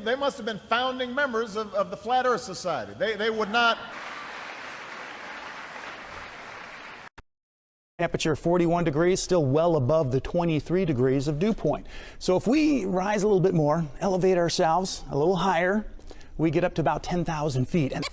They must have been founding members of the Flat Earth Society. They would not. Temperature 41 degrees, still well above the 23 degrees of dew point. So if we rise a little bit more, elevate ourselves a little higher, we get up to about 10,000 feet. And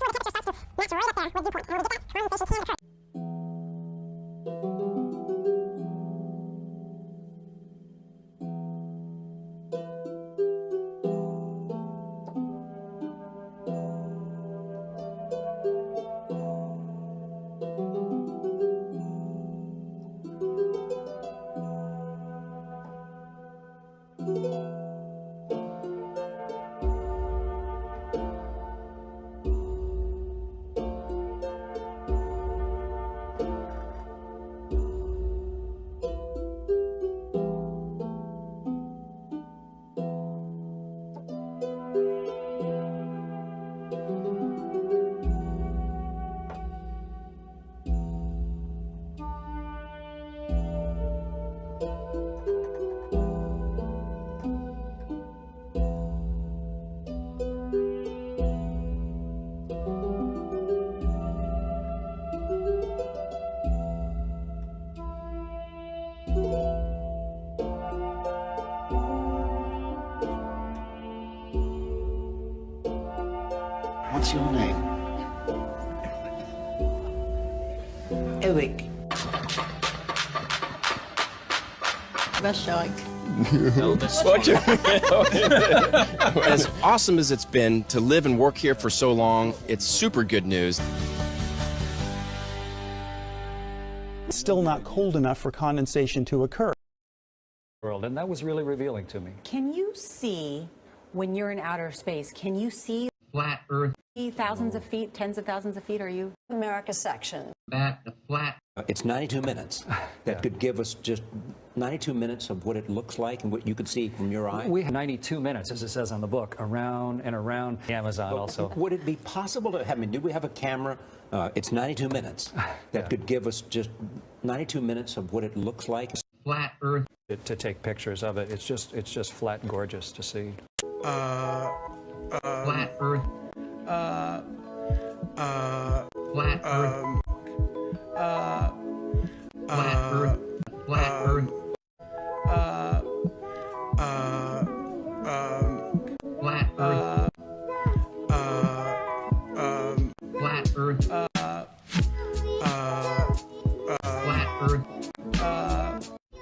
what's your name? Eric. Restaurant. As awesome as it's been to live and work here for so long, it's super good news. it's still not cold enough for condensation to occur. And that was really revealing to me. Can you see, when you're in outer space, can you see Flat Earth. thousands of feet, tens of thousands of feet? Are you? America section. The flat. It's 92 minutes. That could give us just 92 minutes of what it looks like and what you could see from your eye. We have 92 minutes, as it says on the book, around and around the Amazon also. Would it be possible to have, I mean, do we have a camera? It's 92 minutes. That could give us just 92 minutes of what it looks like. Flat Earth. To take pictures of it, it's just flat gorgeous to see. Flat Earth. Flat Earth. Flat Earth. Flat Earth. Flat Earth. Flat Earth. Flat Earth.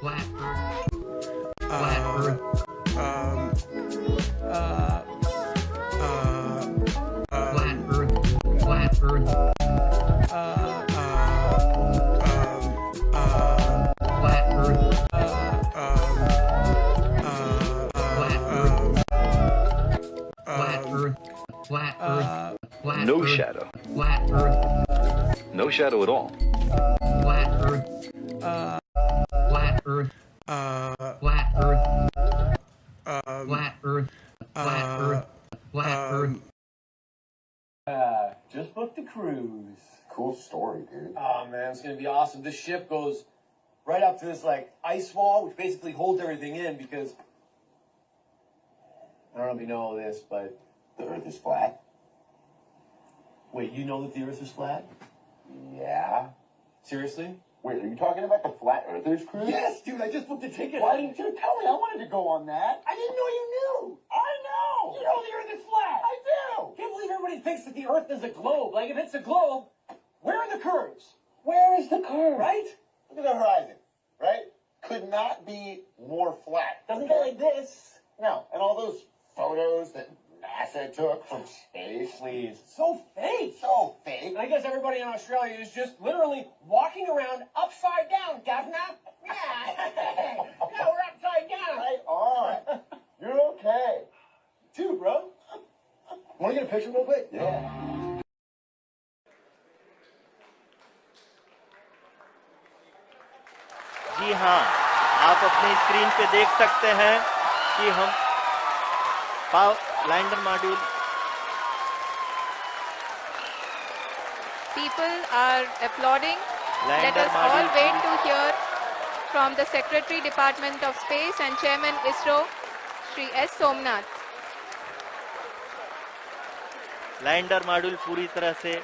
Flat Earth. Flat Earth. Flat Earth. Flat Earth. Flat Earth. Flat No Earth. shadow. Flat Earth. No shadow at all. Flat Earth. Flat Earth. Flat Earth. Flat Earth. Flat Earth. Flat Earth. Just booked a cruise. Cool story, dude. Oh man, it's gonna be awesome. This ship goes right up to this like ice wall, which basically holds everything in because I don't know if you know all this, but The Earth is flat? wait, you know that the Earth is flat? Yeah. Seriously? Wait, are you talking about the Flat Earthers cruise? Yes, dude. I just booked a ticket. Why didn't you tell me? I wanted to go on that. I didn't know you knew. I know. You know the Earth is flat. I do. Can't believe everybody thinks that the Earth is a globe. Like if it's a globe, where are the curves? Where is the curve? Right? Look at the horizon, right? Could not be more flat. Doesn't go like this. No, and all those photos that NASA took from space. Please. So fake. So fake. And I guess everybody in Australia is just literally walking around upside down, Governor. Yeah. Yeah, we're upside down. Right on. You're okay. Too, bro. Want to get a picture real quick? Yeah. जी हाँ, आप अपनी screen पे देख सकते हैं कि हम lander module People are applauding. Let lander us all wait module to hear from the Secretary, Department of Space and Chairman ISRO, Shri S. Somnath. Lander module पूरी तरह से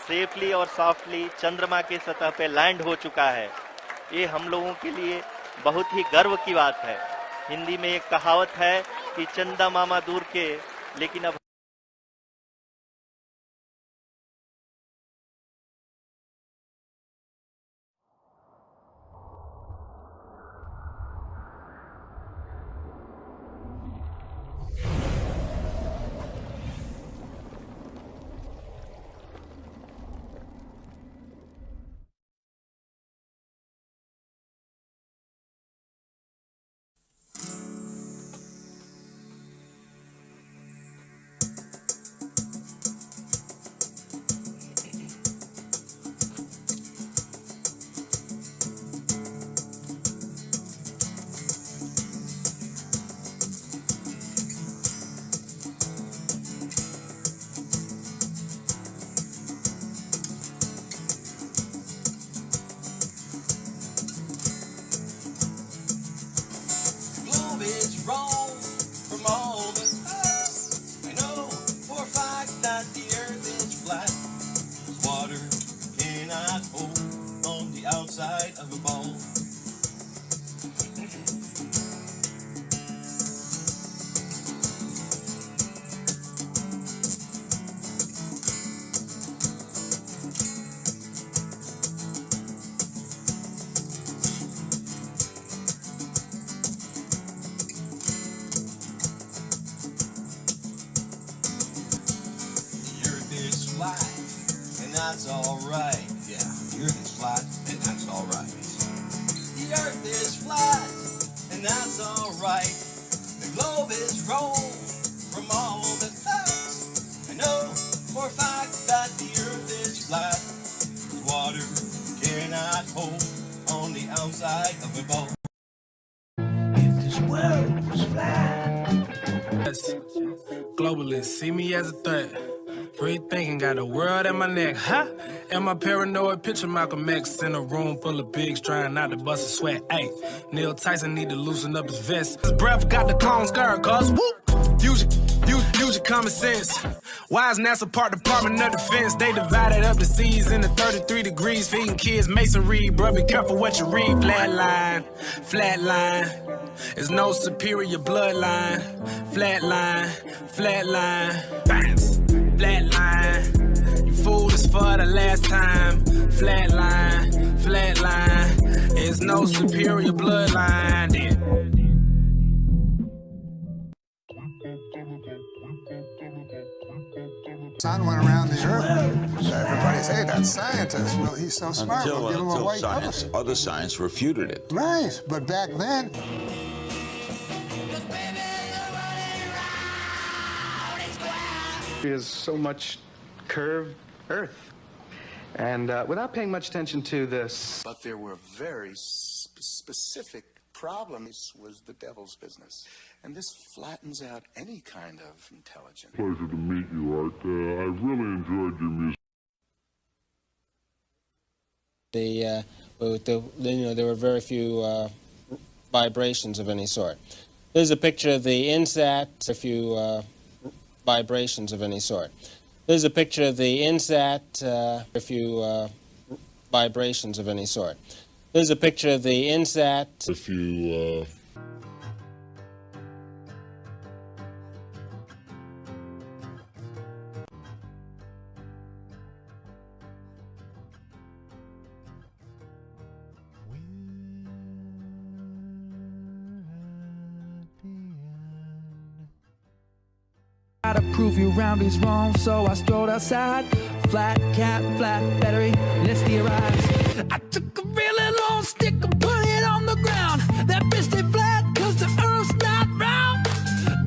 सेफली और सॉफ्टली चंद्रमा के सतह पे लैंड हो चुका है। ये हम लोगों के लिए बहुत ही गर्व की बात है। हिंदी में एक कहावत है कि चंदा मामा दूर के, लेकिन अब that's alright. Yeah, the earth is flat, and that's alright. The earth is flat, and that's alright. The globe is rolled from all the facts. I know for a fact that the earth is flat. The water cannot hold on the outside of a bowl. If this world was flat. Globalists see me as a threat. Free thinking, got the world at my neck, huh? And my paranoid picture Malcolm X in a room full of pigs trying not to bust a sweat. Ayy, Neil Tyson need to loosen up his vest. His breath got the clone skirt, cuz whoop. Use your common sense. Why is NASA Park Department of Defense? They divided up the seas into 33 degrees, feeding kids masonry. Bro, be careful what you read. Flatline, flatline. There's no superior bloodline. Flatline, flatline. Bounce. Flatline, you fooled us for the last time. Flatline, flatline, there's no superior bloodline. Sun went around the earth. Everybody say that's scientist. Well, he's so smart. We'll give him a white science, other science refuted it. Right, but back then. Is so much curved earth, and without paying much attention to this. But there were very specific problems. Was the devil's business, and this flattens out any kind of intelligence. Pleasure to meet you, Art. I really enjoyed your music. There were very few vibrations of any sort. There's a picture of the INSAT. A few vibrations of any sort. There's a picture of the INSAT. A few vibrations of any sort. There's a picture of the INSAT. A few. To prove you round is wrong, so I strolled outside. Flat cap, flat battery, let's theorize. I took a really long stick and put it on the ground. That bitch stay flat, cause the earth's not round.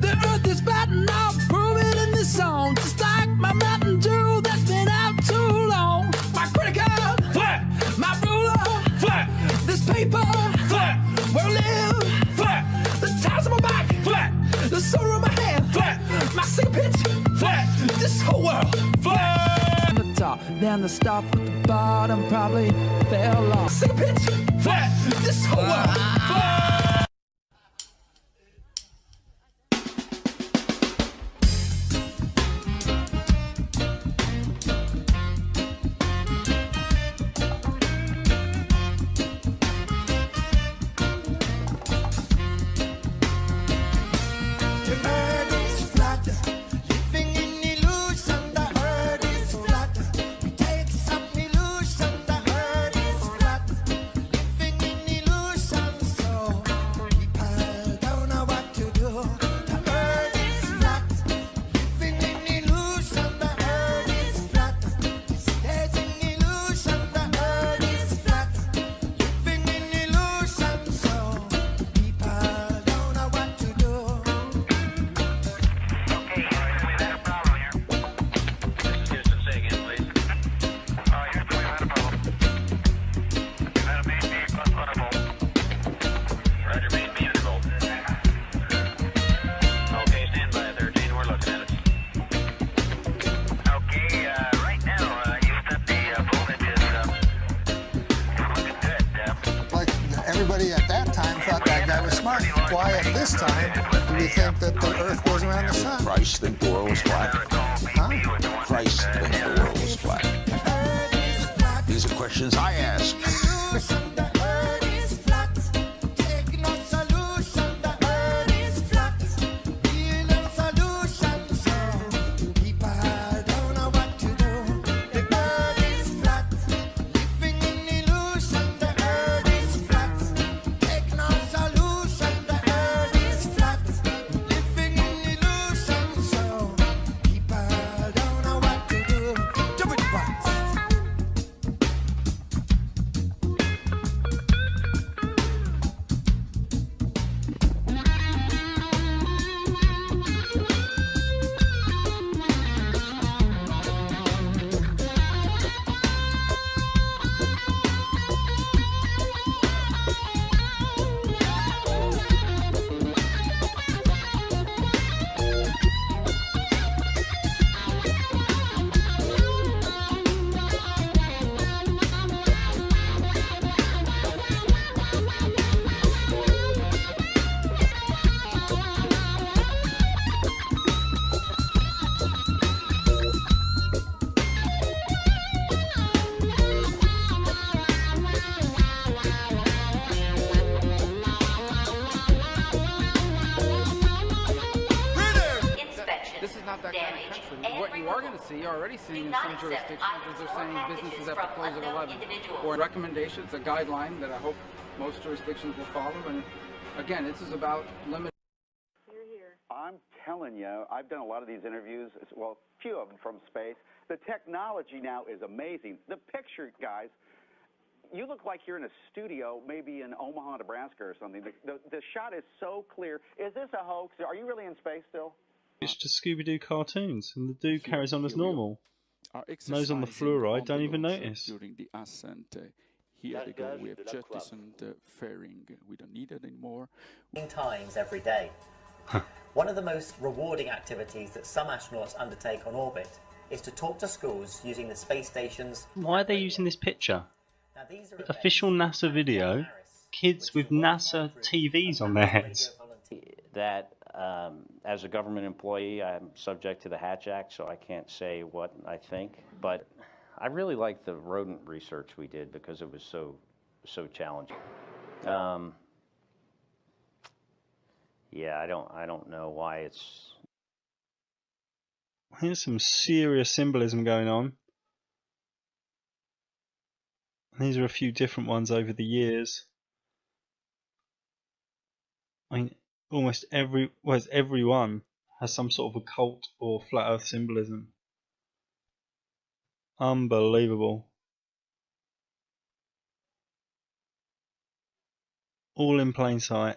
The earth is flat and I'll prove it in this song. Just like my Mountain Dew that's been out too long. My credit card, flat. My ruler, flat. This paper, flat. Where I live, flat. The tires on my back, flat. The soda in my hand, flat. My single pitch, flat. This whole world, flat. The top, then the stuff at the bottom probably fell off. Single pitch, flat. this whole world. Everybody at that time thought that guy was smart. Why at this time do we think that the Earth goes around the sun? Christ think the world was flat? Huh? Christ think the world was flat? These are questions I ask. What you are going to see, you're already seeing in some jurisdictions, is they're saying businesses have to close at 11. Or recommendations, a guideline that I hope most jurisdictions will follow. And again, this is about limiting. I'm telling you, I've done a lot of these interviews, well, a few of them from space. The technology now is amazing. The picture, guys, you look like you're in a studio, maybe in Omaha, Nebraska or something. The shot is so clear. Is this a hoax? Are you really in space still? It's just Scooby-Doo cartoons, and the dude carries on as normal. Those on the fluoride don't even notice. During the ascent, here they go, we have jettisoned fairing. We don't need it anymore. Times every day. One of the most rewarding activities that some astronauts undertake on orbit is to talk to schools using the space station's... Why are they using this picture? Official NASA video, kids with NASA TVs on their heads. That as a government employee, I'm subject to the Hatch Act, so I can't say what I think. But I really like the rodent research we did because it was so challenging. Yeah, I don't know why it's. Here's some serious symbolism going on. These are a few different ones over the years. I mean, almost everyone has some sort of occult or flat earth symbolism. Unbelievable. All in plain sight.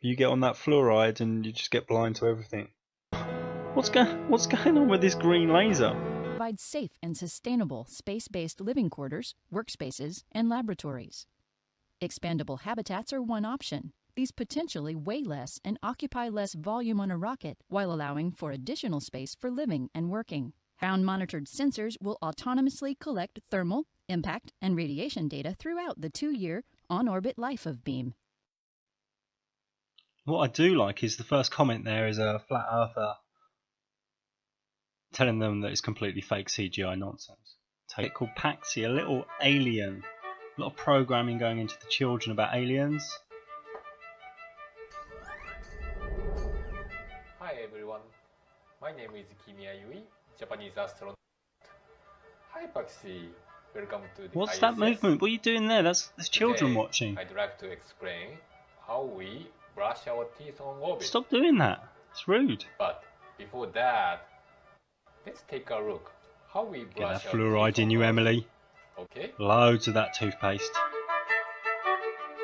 You get on that fluoride and you just get blind to everything. What's going on with this green laser? Provide safe and sustainable space-based living quarters, workspaces, and laboratories. Expandable habitats are one option. These potentially weigh less and occupy less volume on a rocket while allowing for additional space for living and working. Ground-monitored sensors will autonomously collect thermal, impact, and radiation data throughout the 2-year on-orbit life of beam. What I do like is the first comment there is a flat earther telling them that it's completely fake CGI nonsense. Take it called Paxi, a little alien. A lot of programming going into the children about aliens. Hi everyone, my name is Kimiya Yui, Japanese astronaut. Hi Paxi, welcome to the What's ISS. that movement? What are you doing there? There's children Today, watching. I'd like to explain how we brush our teeth on orbit. Stop doing that. It's rude. But before that, let's take a look how we Get brush that our fluoride teeth in on you, orbit. Emily. Okay. Loads of that toothpaste.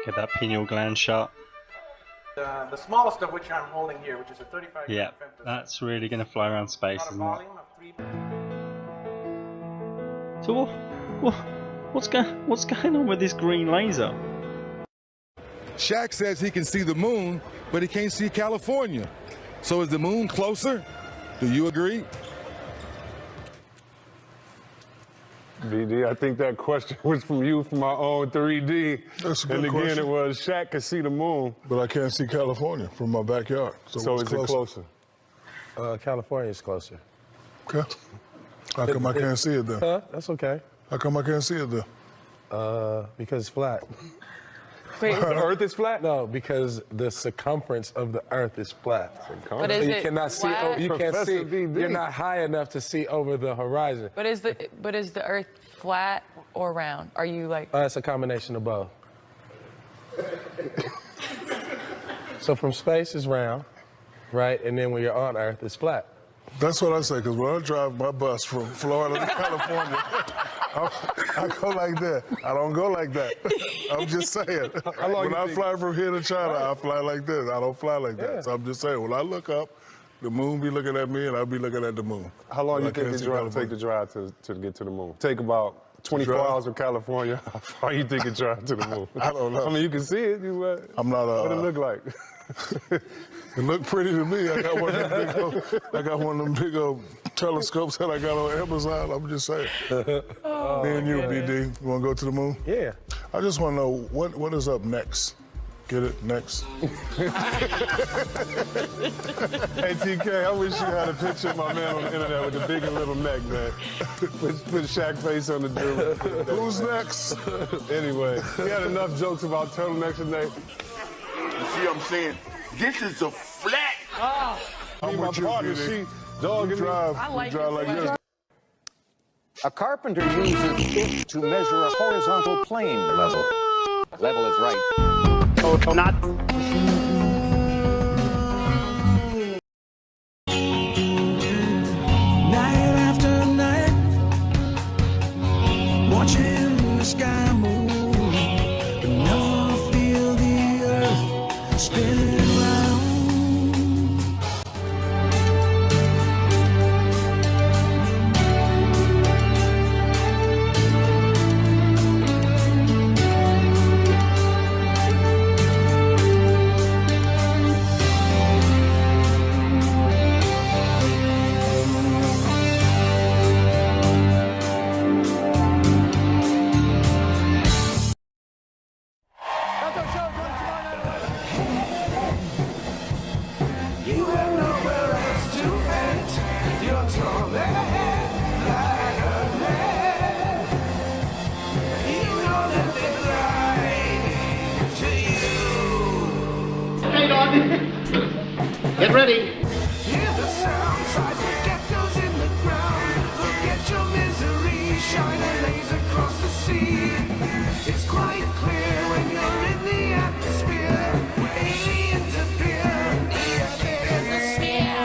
Get that pineal gland shut. The smallest of which I'm holding here, which is a 35 Yeah, that's really going to fly around space, isn't it? So what's going on with this green laser? Shaq says he can see the moon, but he can't see California. So is the moon closer? Do you agree? BD, I think that question was from you from our own 3D. That's a good and again, question. it was Shaq could see the moon. But I can't see California from my backyard. So is it closer? California is closer. Okay. How come I can't see it then? That's okay. How come I can't see it then? Because it's flat. Wait, the Earth is flat? No, because the circumference of the Earth is flat. But is you it cannot flat? see. You can't see. Professor BD. You're not high enough to see over the horizon. But is the Earth flat or round? Are you like? It's a combination of both. So from space is round, right? And then when you're on Earth, it's flat. That's what I say, because when I drive my bus from Florida to California, I go like that. I don't go like that. I'm just saying. When I fly from here to China, I fly like this. I don't fly like that. So I'm just saying, when I look up, the moon be looking at me and I'll be looking at the moon. How long do you I think can't the see drive California. take the drive to get to the moon? Take about 24 hours from California. How far you think it drive to the moon? I don't know. I mean, you can see it. I'm not What it look like? It looked pretty to me. I got one of them big old telescopes that I got on Amazon. I'm just saying. Me and you, BD, you want to go to the moon? Yeah. I just want to know what is up next. Get it? Next. Hey, TK, I wish you had a picture of my man on the internet with the big and little neck, man. Put Shaq face on the dude. Who's next? Anyway, we had enough jokes about turtlenecks today. You see what I'm saying? This is a flat. I'm my with you, partner, BD. she dogging me. drive, I like you drive it like flat. this. A carpenter uses it to measure a horizontal plane level. Level is right. Oh, not. Night after night, watching the sky move, but never feel the earth spinning around. You have nowhere else to vent your torment like a man. You know that they lie to you. Hey, dog. Get ready. Hear the sound, seismic echoes in the ground. Forget your misery, shine a laser across the sea. It's quite clear when you're in the atmosphere, where aliens appear. There's a sphere.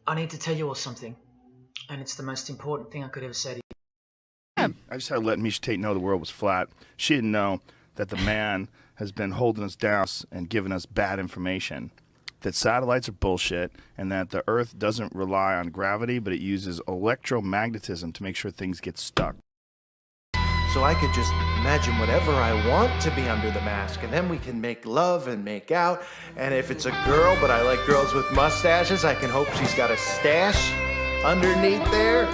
I need to tell you all something, and it's the most important thing I could ever say to you. I just had to let Misha Tate know the world was flat. She didn't know that the man has been holding us down and giving us bad information, that satellites are bullshit, and that the Earth doesn't rely on gravity, but it uses electromagnetism to make sure things get stuck. So I could just imagine whatever I want to be under the mask, and then we can make love and make out. And if it's a girl, but I like girls with mustaches, I can hope she's got a stash underneath there.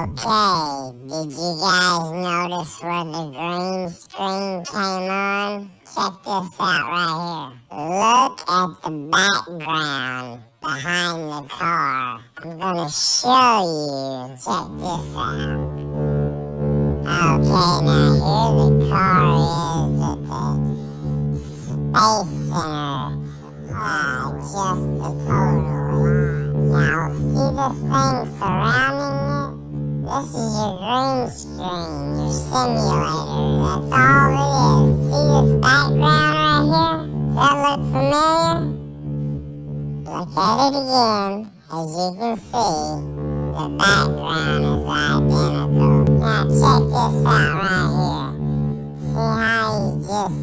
Okay, did you guys notice where the green screen came on? Check this out right here. Look at the background behind the car. I'm gonna show you. Check this out. Okay, now here the car is at the Space Center. Just supposedly. Now, see this thing surrounding it? This is your green screen, your simulator. That's all it is. See this background right here? Does that look familiar? Look at it again. As you can see, the background is identical. Now check this out right here. See how he's just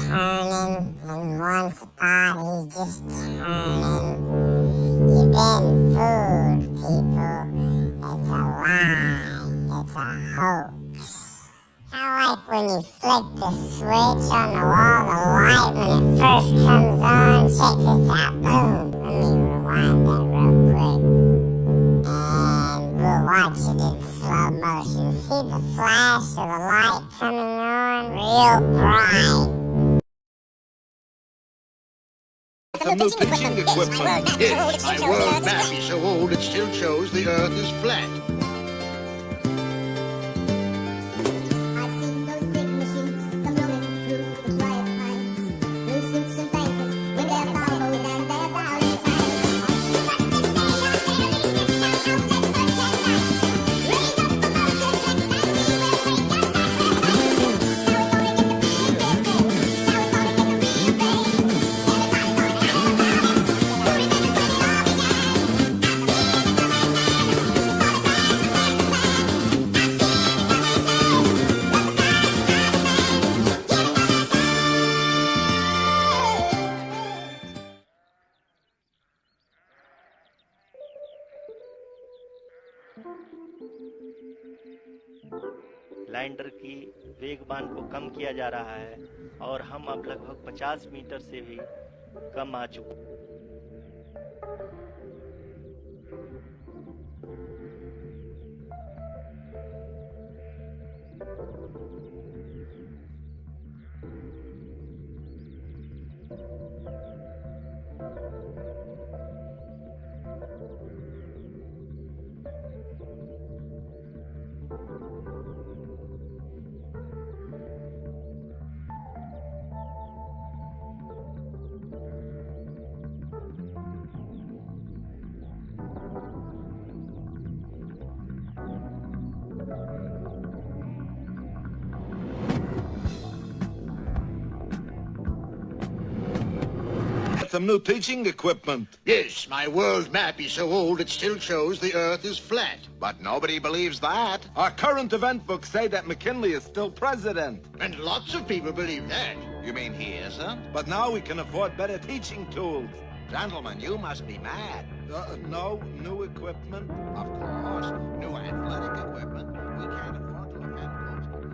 turning in one spot? He's just turning. You've been fooled, people. It's a lie. It's a hoax. I like when you flick the switch on the wall, the light when it first comes on. Check this out. Boom. Let me rewind that real quick. And we'll watch it in slow motion. See the flash of the light coming on? Real bright. Some new pitching equipment. Yes, my world map is so old it still shows the Earth is flat. Lander की वेगमान को कम किया जा रहा है और हम अब लगभग 50 मीटर से भी कम आ चुके हैं। Some new teaching equipment. Yes, my world map is so old it still shows the Earth is flat. But nobody believes that. Our current event books say that McKinley is still president. And lots of people believe that. You mean he isn't? But now we can afford better teaching tools. Gentlemen, you must be mad. No, new equipment? Of course, new athletic equipment. We can't afford to offend most.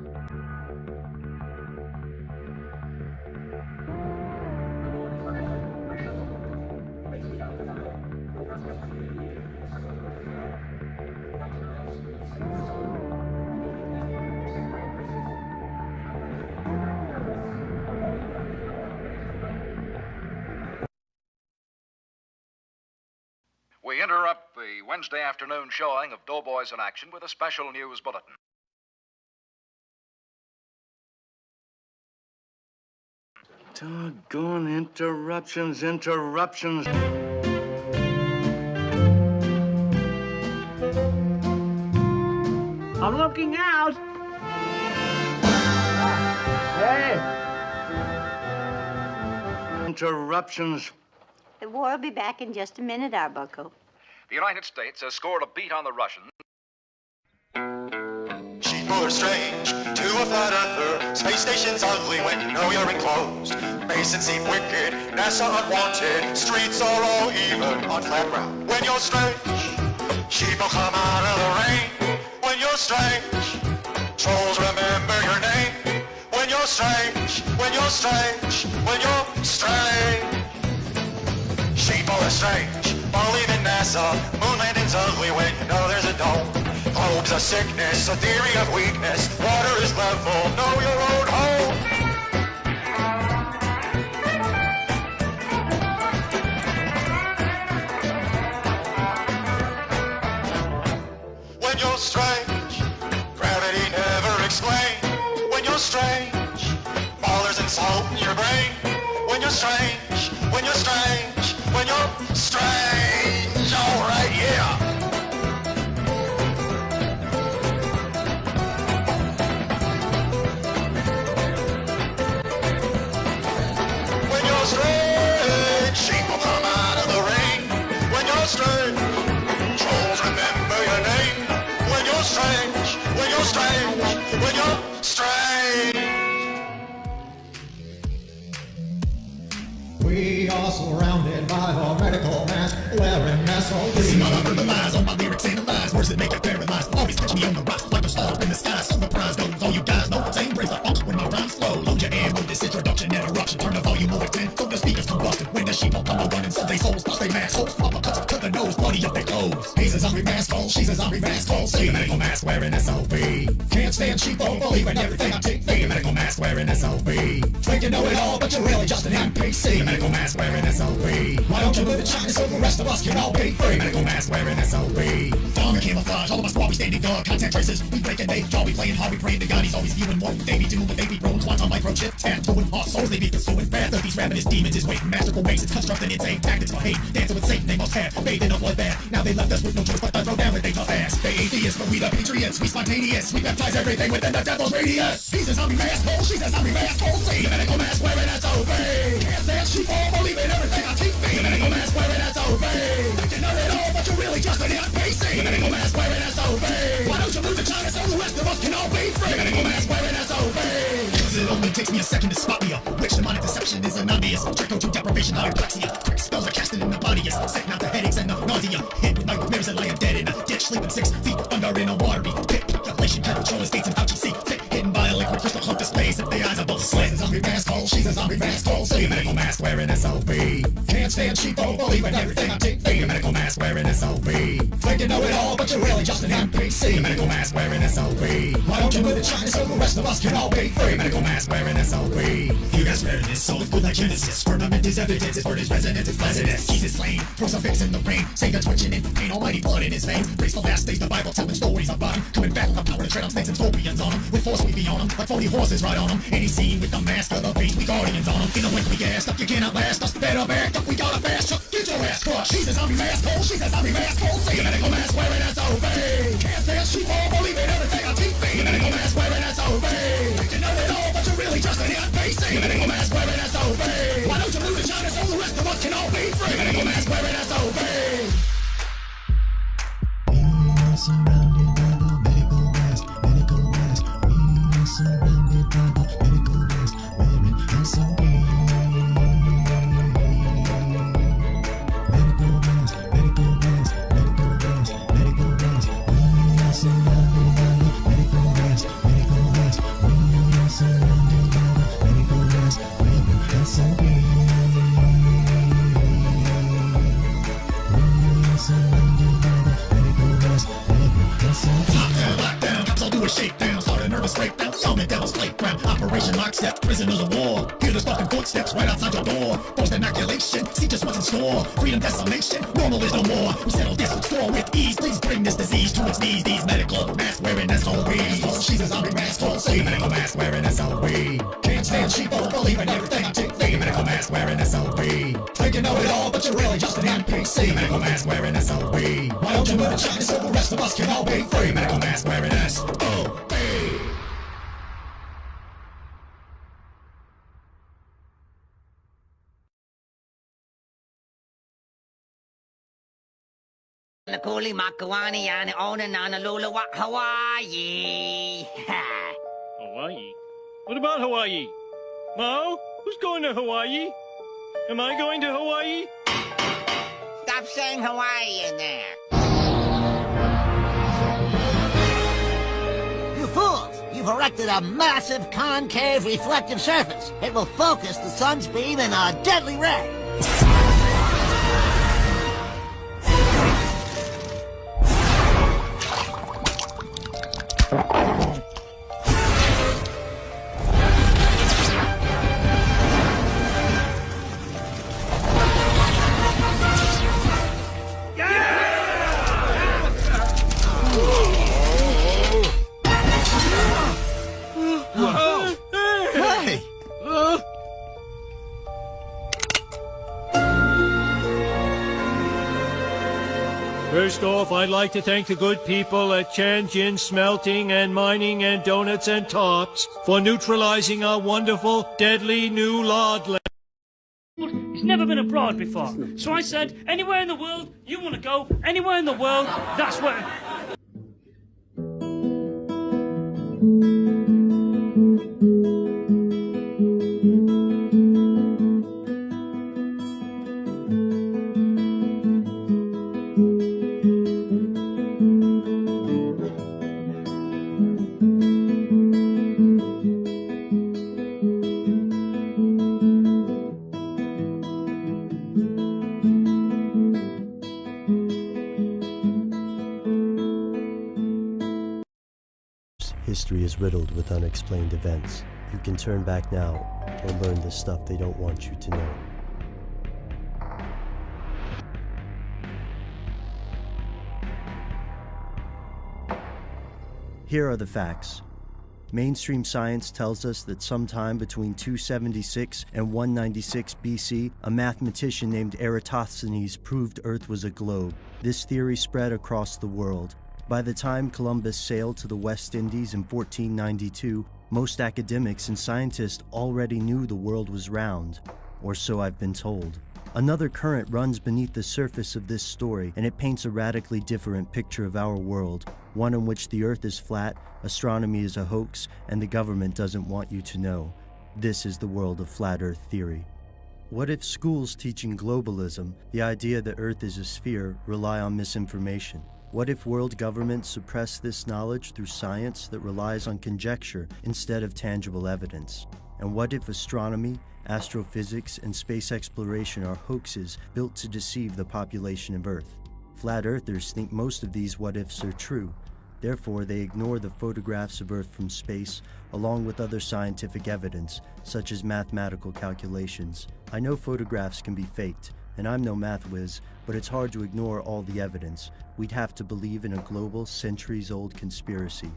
We interrupt the Wednesday afternoon showing of Doughboys in Action with a special news bulletin. Doggone interruptions. I'm looking out. Hey. Interruptions. The war will be back in just a minute, Arbuckle. The United States has scored a beat on the Russians. People are strange to a flat earther. Space station's ugly when you know you're enclosed. Mason seem wicked, NASA unwanted. Streets are all even on flat ground. When you're strange, sheep will come out of the rain. When you're strange, trolls remember your name. When you're strange, when you're strange, when you're strange. Sheeple are strange, believe in NASA. Moon landing's ugly when you know there's a dome. Globe's a sickness, a theory of weakness. Water is level, know your own home. When you're strange, gravity never explained. When you're strange, ballers insult your brain. When you're strange, when you're strange, when you're strange. All right, yeah. When you're strange, sheep will come out of the rain. When you're strange, trolls remember your name. When you're strange, when you're strange, when you're strange. We are surrounded by a medical mask wearing SOB. Listen, I've heard the lies on my lyrics analyzed. Words that make it paralyzed. Always catch me on the rise, like a star up in the sky. So the prize goes. All you guys know the same. Praise the funk when my rhymes flow. Load your ammo, this introduction, interruption. Turn the volume over 10, so the speakers combusted. When the sheep will come running, so they souls bust they mask holes. Uppercuts to the nose, bloody up their clothes. He's a zombie mask hole, she's a zombie mask hole. See the medical mask wearing SOB. Can't stand sheep, believe in everything I take. The medical mask wearing SOB. Think you know it all, but you're really just an NPC. The medical mask wearing SOB. Why don't you move to China so the rest of us can all be free? Medical mask wearing SOB. Dong and camouflage, all of my squad we standing guard. Contact traces, we breaking day, jaw we playing hard, we praying to God. He's always viewing what they be doing with baby drones. Quantum microchip, tattooing heart souls, they be pursuing wrath of these ravenous demons. Is waiting masterful ways, it's constructing insane tactics for hate. Dancing with Satan, they must have bathed in a bloodbath. Now they left us with no choice but to throw down with they tough ass. They atheists, but we the patriots, we spontaneous. We baptize everything within the devil's radius. He's a zombie mask hole, she's a zombie mask hole. See the medical mask wearing SOB. Can't stand sheep all, believe in everything I keep. The medical mask wearing SOB. Think you know it all, but you're really just an NPC. The medical mask wearing SOB. Why don't you move to China so the rest of us can all be free? The medical mask wearing SOB. Cause it only takes me a second to spot me up. Which demonic deception is an obvious. Trick to deprivation, hypoxia. Quick spells are casted in the body. Setting out the headaches and the nausea. Hit nightmares and lying dead in a ditch. Sleeping 6 feet under in a watery pit. Population can control estates and Fauci see fit. Hidden by a liquid crystal hook displays. If the eyes are both slit. Zombie mask hole, she's a zombie mask hole. See a medical mask wearing SOB. Can't stand sheep, believe in everything I take. The medical mask wearing SOB. Think you know it all, but you're really just an NPC. The medical mask wearing SOB. Why don't you move to China so the rest of us can all be free? Medical mask wearing SOB. You guys swear this soul is good like Genesis. Firmament is evidence, his word is resonance, it's pleasantness. Jesus slain, crucifix in the rain. Satan twitching in pain, almighty blood in his veins. Graceful fast days, the Bible telling stories about him. Coming back with the power to tread on snakes and scorpions on him. With force we be on him, like 40 horses ride on him. Any scene with the mask of the beast, we guardians on him. In a wink we gassed up, you cannot last us. Better back up, we got a fast truck. Get your ass crushed. She's a zombie mask hole, she's a zombie mask hole. See the medical mask wearing SOB. Can't stand sheep all, believe in everything I teach. The medical mask wearing SOB. Think you know it all, but you're really just an NPC. The medical mask wearing SOB. Why don't you move to China so the rest of us can all be free? The medical mask wearing SOB. We are surrounded by the medical mask, medical mask. We are surrounded by the medical mask wearing SOB. Medical mask, medical mask, medical mask, medical mask. We are surrounded by the medical mask, medical mask. We are surrounded by the medical mask wearing SOB. We are surrounded by the medical mask wearing SOB. Lockdown, cops all do a shakedown. Start a nervous breakdown, some at Devil's Playground. Operation Lockstep, prisoners of war. Hear those fucking footsteps right outside your door. Forced inoculation, see just what's in store. Freedom decimation, normal is no more. We settle this with store with ease. Please bring this disease to its knees. These medical mask wearing SOBs. She's a zombie mask hole, see the medical mask wearing SOB. Can't stand sheep, believe in everything I take. The medical mask wearing SOB. Think you know it all, but you're really just an NPC. The medical mask wearing SOB. Why don't you move to China so the rest of us can all be free? Medical mask wearing SOB. Nakuli Makawani and Onananalula Hawaii. Hawaii? What about Hawaii? Mo? Who's going to Hawaii? Am I going to Hawaii? Stop saying Hawaii in there. You fools! You've erected a massive concave reflective surface. It will focus the sun's beam in a deadly ray. First off, I'd like to thank the good people at Tianjin Smelting and Mining and Donuts and Tops for neutralizing our wonderful, deadly new lard land. He's never been abroad before. So I said, anywhere in the world you want to go, anywhere in the world, that's where... History is riddled with unexplained events. You can turn back now or learn the stuff they don't want you to know. Here are the facts. Mainstream science tells us that sometime between 276 and 196 BC, a mathematician named Eratosthenes proved Earth was a globe. This theory spread across the world. By the time Columbus sailed to the West Indies in 1492, most academics and scientists already knew the world was round, or so I've been told. Another current runs beneath the surface of this story, and it paints a radically different picture of our world, one in which the Earth is flat, astronomy is a hoax, and the government doesn't want you to know. This is the world of flat Earth theory. What if schools teaching globalism, the idea that Earth is a sphere, rely on misinformation? What if world governments suppress this knowledge through science that relies on conjecture instead of tangible evidence? And what if astronomy, astrophysics, and space exploration are hoaxes built to deceive the population of Earth? Flat Earthers think most of these what-ifs are true. Therefore, they ignore the photographs of Earth from space, along with other scientific evidence, such as mathematical calculations. I know photographs can be faked, and I'm no math whiz, but it's hard to ignore all the evidence. We'd have to believe in a global, centuries-old conspiracy.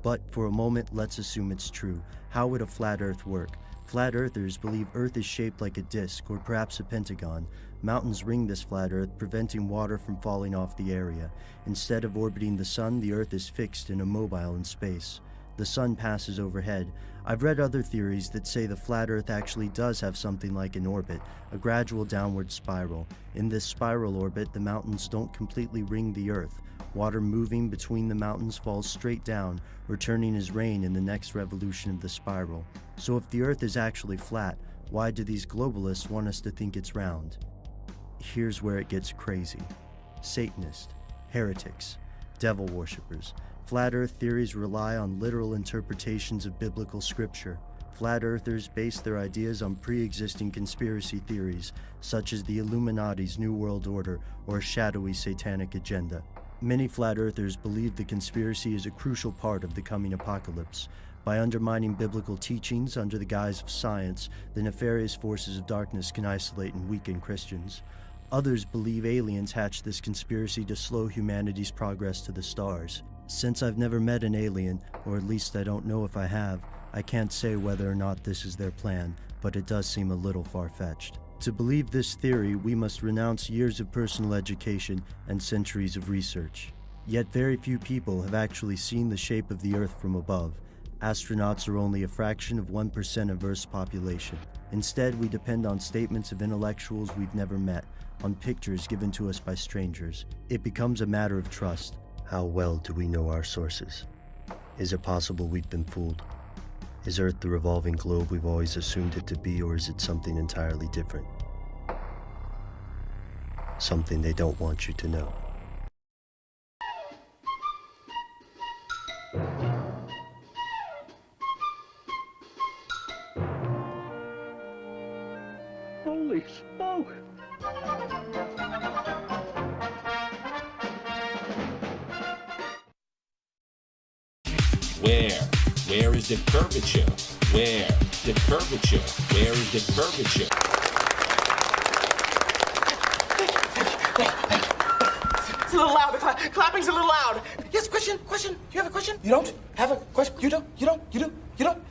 But for a moment, let's assume it's true. How would a flat Earth work? Flat Earthers believe Earth is shaped like a disc, or perhaps a pentagon. Mountains ring this flat Earth, preventing water from falling off the area. Instead of orbiting the sun, the Earth is fixed and immobile in space. The sun passes overhead. I've read other theories that say the flat Earth actually does have something like an orbit, a gradual downward spiral. In this spiral orbit, the mountains don't completely ring the Earth. Water moving between the mountains falls straight down, returning as rain in the next revolution of the spiral. So if the Earth is actually flat, why do these globalists want us to think it's round? Here's where it gets crazy. Satanists, heretics, devil worshippers. Flat Earth theories rely on literal interpretations of biblical scripture. Flat Earthers base their ideas on pre-existing conspiracy theories, such as the Illuminati's New World Order or a shadowy satanic agenda. Many Flat Earthers believe the conspiracy is a crucial part of the coming apocalypse. By undermining biblical teachings under the guise of science, the nefarious forces of darkness can isolate and weaken Christians. Others believe aliens hatched this conspiracy to slow humanity's progress to the stars. Since I've never met an alien, or at least I don't know if I have, I can't say whether or not this is their plan, but it does seem a little far-fetched. To believe this theory, we must renounce years of personal education and centuries of research. Yet very few people have actually seen the shape of the Earth from above. Astronauts are only a fraction of 1% of Earth's population, Instead, we depend on statements of intellectuals we've never met, on pictures given to us by strangers. It becomes a matter of trust. How well do we know our sources? Is it possible we've been fooled? Is Earth the revolving globe we've always assumed it to be, or is it something entirely different? Something they don't want you to know. Holy smoke! Where is the curvature? Where? The curvature. Where is the curvature? It's a little loud. The clapping's a little loud. Yes, question. Do you have a question? You don't have a question? You don't?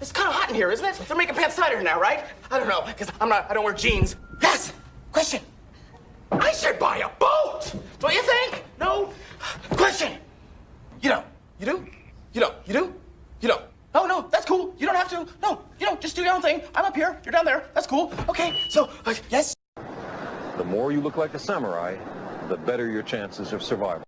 It's kind of hot in here, isn't it? They're making pants tighter now, right? I don't know, because I don't wear jeans. Yes, question. I should buy a boat. Don't you think? No. Question. You don't. You do? You don't. You do? You don't. No, that's cool. You don't have to. No, you don't. Just do your own thing. I'm up here. You're down there. That's cool. Okay, so, yes? The more you look like a samurai, the better your chances of survival.